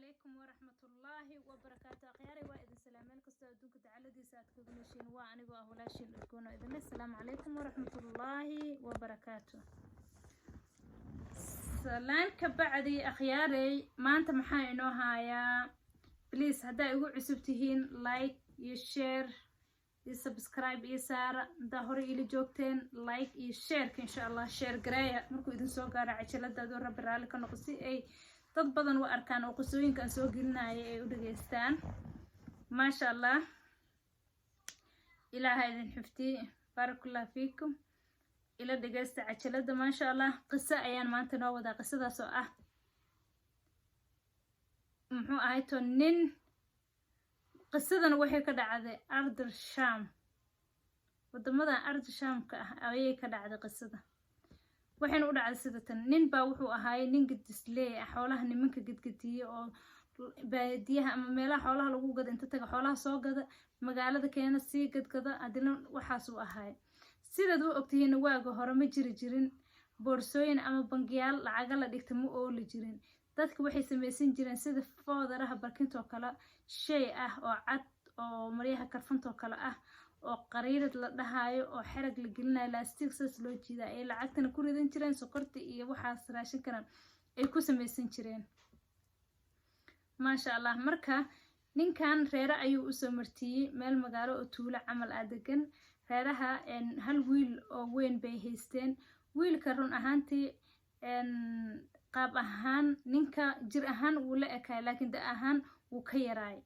عليكم ورحمة الله وبركاته. أخياري وإذن سلامين كستو أدونك تعالدي ساعتك بنشين وأنا وأهلاشين أكون إذن السلام عليكم ورحمة الله وبركاته. سلام كبعدي أخياري ما أنت محاي إنه هايا بليز هدا يقول عسبتهين لايك يشير يسبسكرايب يسار دهوري إلي جوكتين لايك يشير إن شاء الله شير قرايا مركو إذن سو قارا عجلة دادو رب رالك نقصي أي dad badan waa arkaan oo qisooyinkan soo gelinaya ay u dhageystaan ma sha Allah ilaahay idin xifti barakallahu fiikum ila dhageysta cajalada ma sha Allah qiso ayaan maanta noo wada qisadaas oo ah muxuu ahay to nin qisadan waxay ka dhacday ardal sham wadamada ardal shaamka ah ayay ka dhacday qisada waxaan u dhacay sidatan nin baa wuxuu ahaay nin gidislee xoolaha nimanka gidgidiyay oo baadiyaha ama meelaha xoolaha lagu gado inta taga xoolaha soo gada magaalada keena sii gadgada adina waxaas uu ahaay sidaad u ogtihiin waaga hore ma jirin boorsooyin ama bangiyaal lacag la dhigta ma oo la jirin dadku waxay sameeysan jireen sida foodaraha barkinto kala shay ah oo cad oo maryaha karfanto kala ah oo qariirad la dhahayo oo xirag la gelinayo elastic sas loo jiidaa ay lacagtana ku ridan jireen sokorta iyo waxaas raashin karan ay ku sameeysan jireen ma sha Allah marka ninkan reera ayuu u soo martiyay meel magaalo oo tuulo camal adegan reeraha hal wiil oo weyn bay haysteen wiilka run ahaantii qaab ahaan ninka jir ahaan uu la ekay laakiin da ahaan uu ka yaraay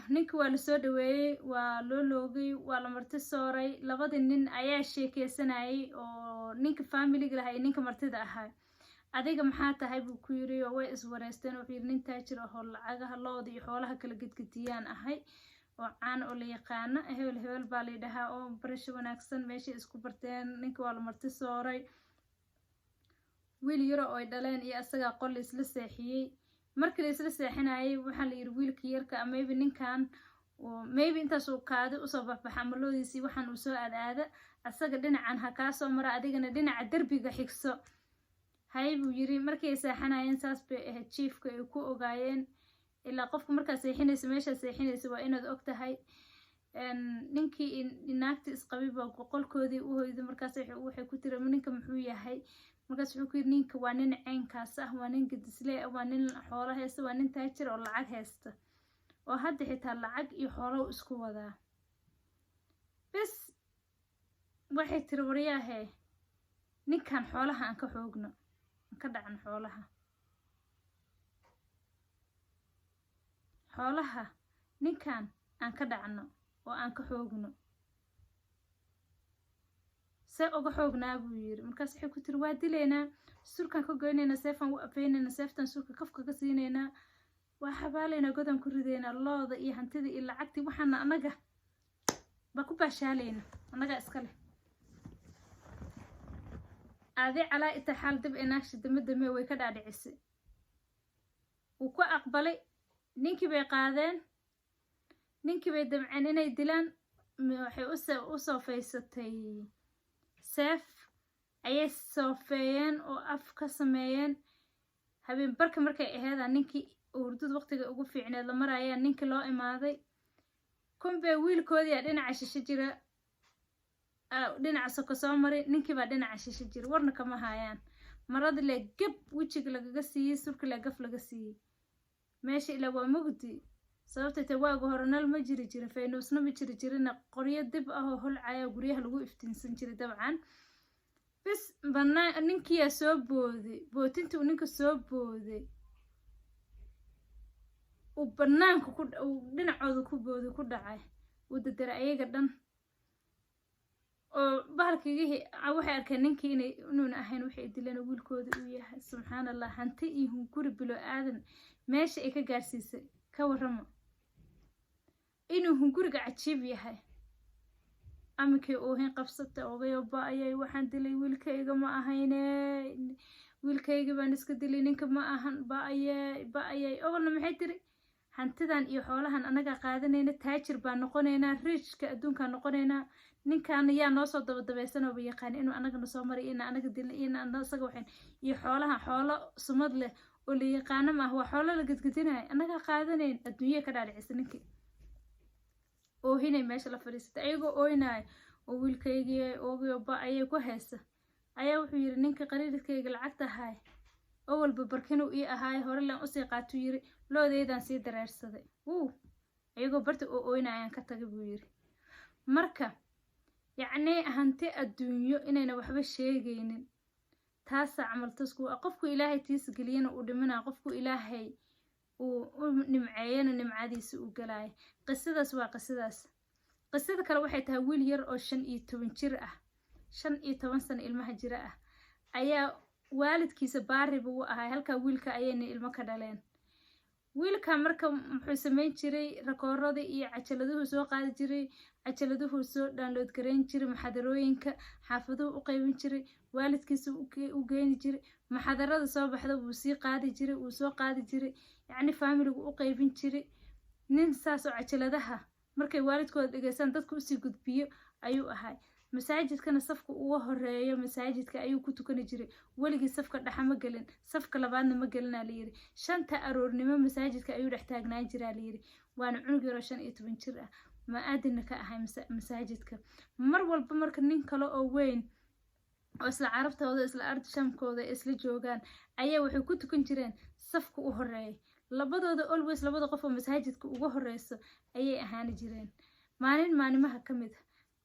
ninka waa la soo dhaweeyay waa loo loogay waa la marti sooray labada nin ayaa sheekeysanayay oo ninka family-ga lahaa ninka martida ahaa adiga maxaa tahay buu ku yiri oo way iswareysteen oo nin taajir ah oo lacagaha looda iyo xoolaha kala gidgidiyaan ahay oo caan oo la yaqaan hebel baa la dhahaa oo barasho wanaagsan meesha isku barteen ninka waa la marti sooray wiil yaro oo ay dhaleen iyo asaga qol isla seexiyay markii la isla seexinayay waxa la yiri wiilka yarka maybe ninkan oo maybe intaas uu kaadi u soo baxbax ama loodiisi waxaan uu soo aadaada asaga dhinacan ha ka soo mara adigana dhinaca darbiga xigso hay buu yiri markii ay seexinayeen saas bay ahayd chiefka ay ku ogaayeen ilaa qofku markaa seexinaysa meesha seexinaysa waa inaad ogtahay ninkii inaagti isqabiba qolkoodii u hoydo markaas waxay ku tiri ninka muxuu yahay markaas wuxuu ku yiri ninka waa nin ceenkaas ah waa nin gidislee waa nin xoolo haysta waa nin taajir oo lacag haysta oo hadda xitaa lacag iyo xoolo isku wadaa bas waxay tiri wariyaahe ninkan xoolaha aan ka xoogno aan ka dhacan xoolaha ninkan aan ka dhacno oo aan ka xoogno see uga xoognaa buu yiri markaas waxay ku tiri waa dileynaa sulkan ka goyneynaa seefan u afeynayna seeftan sulka kafka ka siineynaa waa xabaaleyna godan ku rideynaa looda iyo hantida iyo lacagti waxaana anaga ba ku baashaaleyna anaga iska leh aadi calaa inta xaal dib inaagshi dama way ka dhaadhicisay uu ku aqbalay ninkii bay qaadeen ninkii bay damceen inay dilaan waxay u soo faysatay seef ayay soofeeyeen oo af ka sameeyeen habeen barka markay aheeda ninkii hurdud waqtiga ugu fiicneed la maraya ninkii loo imaaday kunbe wiilkoodii dhinaca shisho jira dhinaca soko soo maray ninkii baa dhinaca shisho jira warna kama hayaan marada le gab wajiga lagaga siiyay surka le gaf laga siiyay meesha ila waa mugdi sababtay waaga hore nal ma jiri jirin faynuusna ma jiri jirin qoryo dib ah oo holcaya guriyaha lagu iftiinsan jiray dabcan bis banaa ninkii soo booday bootintii ninka soo booday oo banaanka ku dhinacooda ku booday ku dhacay uu dadar ayaga dhan oo bahalkii waxay arkeen ninkii inuu ahayn waxay dileen wiilkooda uu yahay subxaanallah hanti iyo guri bilo aadan meesha ay ka gaarsiisay ka waramo inuu guriga cajiib yahay amikay oo hin qabsata ogayo baayay waxaan dilay wiilkayga ma ahayne wiilkayga baan iska dilay ninka ma ahan baayay oolna maxay tiri hantidan iyo xoolahan anaga qaadanayna taajir baan noqonaynaa richka adduunka noqonaynaa ninkan yaa noo soo dabadabaysan oo yaqaan inuu anagana soo maray in anaga dilna in anaga waxaan iyo xoolaha xoolo sumad leh oo la yaqaan ma waa xoolo la gadgadinayo anaga qaadanayn adduunyo ka dhaadhicisa ninkii oo hinay meesha la fariistay ayagoo ooynaay oo wiilkaygii oogiyoba ayay ku haysa ayaa wuxuu yiri ninka qariirkayga lacagta ahay oo walba barkinu ii ahaay hore laan usii qaatuu yiri loodeydaan sii dareersaday ayagoo barta oo ooynayaan ka tagay buu yiri marka yacni hanti adduunyo inayna waxba sheegaynin taasa camal tasku qofku ilaahay tiis geliyana uu dhimanaa qofku ilaahay uu nimceeyana nimcadiisa uu galay qisadaas waa qisadaas qisada kale waxay tahay wiil yar oo 15 jir ah 15 sano ilmaha jira ah ayaa waalidkiisa baari buu ahaa halka wiilka ayayna ilmo ka dhaleen wiilka marka muxuu sameyn jiray rakoorada iyo cajaladuhu soo qaadi jiray cajaladuhu soo download gareyn jiray maxadarooyinka xaafaduhu u qaybin jiray waalidkiisa u geeni jiray maxadarada soo baxda wuu sii qaadi jiray uu soo qaadi jiray yacni familigu u qaybin jiray nin saas oo cajaladaha markay waalidkooda dhageysan dadku usii gudbiyo ayuu ahay masaajidkana safka ugu horeeyo masaajidka ayuu ku tukani jiray waligii safka dhaxa ma gelin safka labaadna ma gelina la yiri shanta aroornimo masaajidka ayuu dhex taagnaan jiraa la yiri waana cunug yar oo 15 jir ah ma aadina ka ahay masaajidka mar walba marka nin kale oo weyn oo isla carabtooda isla ardashamkooda isla joogaan ayaa waxay ku tukan jireen safka u horeeyo labadooda always labada qof oo masaajidka ugu horeyso ayay ahaan jireen maalimaha kamid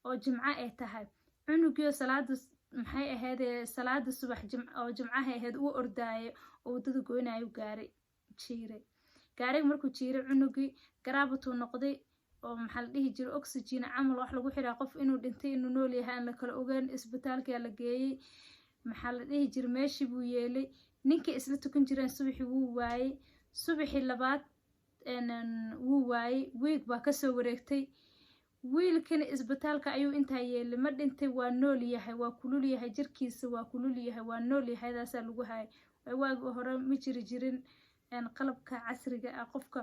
oo jimca ay tahay cunugiyo salaada maxay ahayd salaada subax oo jimcaha ahayd uu ordaayo oo wadada goynayo gaarig markuu jiiray cunugii garaabatuu noqday oo maxaa la dhihi jiray oxygen camal wax lagu xiraa qof inuu dhintay inuu nool yahay aan la kala ogaan isbitaalka la geeyay maxaa la dhihi jiray meeshii buu yeelay ninkii isla tukan jireen subaxii wuu waayay subaxii labaad wuu waayay week baa ka soo wareegtay wiilkana isbitaalka ayuu intaa yeelay ma dhintay waa nool yahay waa kulul yahay jirkiisa waa kulul yahay waa nool yahay daasaa lagu hayay waagi hore ma jiri jirin qalabka casriga ah qofka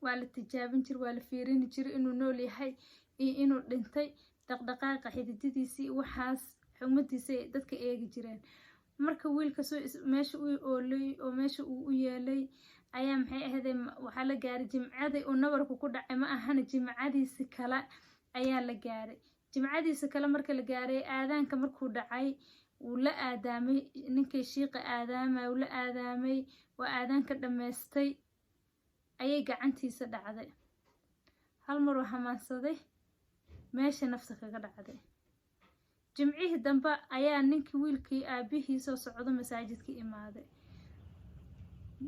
waa la tijaabin jiray waa la fiirin jiray inuu nool yahay iyo inuu dhintay dhaqdhaqaaqa xididadiisii waxaas xumadiisa dadka eegi jireen marka wiilka soo meesha uu oolay oo meesha uu u yeelay ayaa maxay ahayd waxa la gaaray jimcadii oo nabarku ku dhacay ma ahana jimcadiisa kale ayaa la gaaray jimcadiisa kale marka la gaaray aadaanka markuu dhacay uu la aadaamay ninkii shiiqa aadaamay uu la aadaamay waa aadaanka dhameystay ayay gacantiisa dhacday hal mar oo hamaansaday meesha nafta kaga dhacday jimcihii dambe ayaa ninkii wiilkii aabihii soo socdo masaajidka imaaday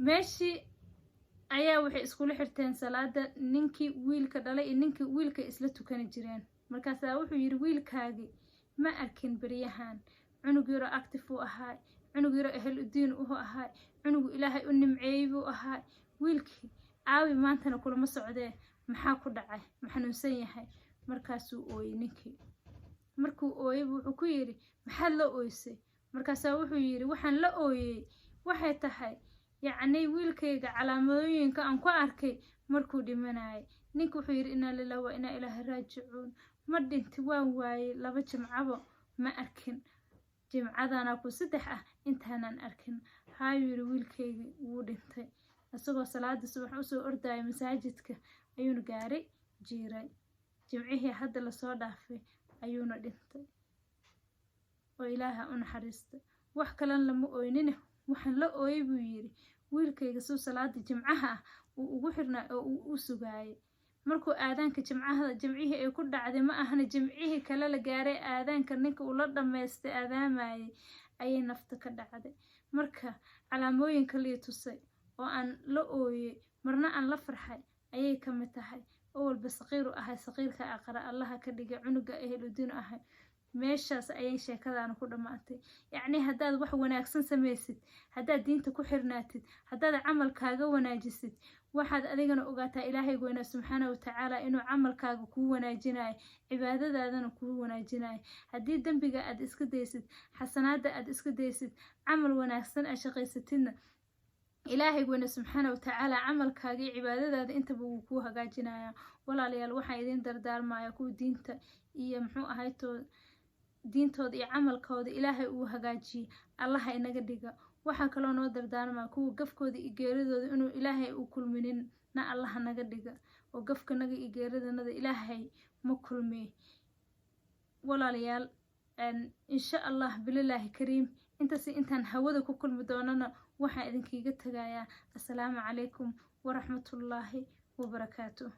meeshii ayaa waxay iskula xirteen salaada ninkii wiilka dhalay iyo ninkii wiilka isla tukani jireen markaasaa wuxuu yiri wiilkaagi ma arkin bariyahan cunug yaro active uu ahaa cunug yaro ehel diin uu ahaa cunug ilaahay u nimceeyay uu ahaa wiilkii aawi maantana kulama socdee maxaa ku dhacay ma xanuunsan yahay markaasuu ooyay ninkii markuu ooyay wuxuu ku yiri maxaad la ooysay markaasaa wuxuu yiri waxaan la ooyay waxay tahay yacni wiilkayga calaamadooyinka aan ku arkay markuu dhimanayay ninka wuxuu yiri inaa lillahi wa inaa ilaahi raajicuun ma dhinti waan waayay laba jimcabo ma arkin jimcadana ku saddex ah intaanan arkin haayuu yiri wiilkayga wuu dhintay asagoo salaada subax u soo ordaya masaajidka ayuuna gaaray jiiray jimcihii hadda la soo dhaafay ayuuna dhintay oo ilaaha u naxariistay wax kale lama ooynina waxaan la ooyay buu yiri wiilkayga soo salaada jimcaha ah uu ugu xirnaa oo uu u sugaayay markuu aadaanka jimcihii ay ku dhacday ma ahana jimcihii kale la gaaray aadaanka ninka uu la dhameystay aadaamayay ayay nafta ka dhacday marka calaamooyinka lii tusay oo aan la ooyay marna aan la farxay ayay ka mid tahay oo walba saqiir u ahay saqiirka aqra allaha ka dhigay cunuga ehel diin ahay meeshaas ayay sheekadaan ku dhamaatay yacni haddaad wax wanaagsan samaysid haddaad diinta ku xirnaatid haddaad camalkaaga wanaajisid waxaad adigana ogaataa ilaahay goyna subxaanahu wa tacaala inuu camalkaaga kuu wanaajinayo cibaadadaadana kuu wanaajinayo haddii dembiga aad iska daysid xasanaada aad iska daysid camal wanaagsan aad shaqaysatidna ilaahay weyne subxaana watacaala camalkaagii cibaadadaada intaba wuu kuu hagaajinayaa walaalayaal waxaan idin dardaarmayaa kuwa diinta iyo muxuu ahayto diintooda iyo camalkooda ilaahay uu hagaajiyey allaha inaga dhiga waxaa kaloo noo dardaarmaa kuwa gafkooda iyo geeridooda inuu ilaahay u kulminin na allaha naga dhiga oo gafkanaga iyo geeridanada ilaahay ma kulmiye walaalayaal insha allah bililaahi kariim intaan hawada ku kulmi doonana waxaan idinkiiga tagayaa assalaamu calaykum waraxmatullaahi wabarakaatuh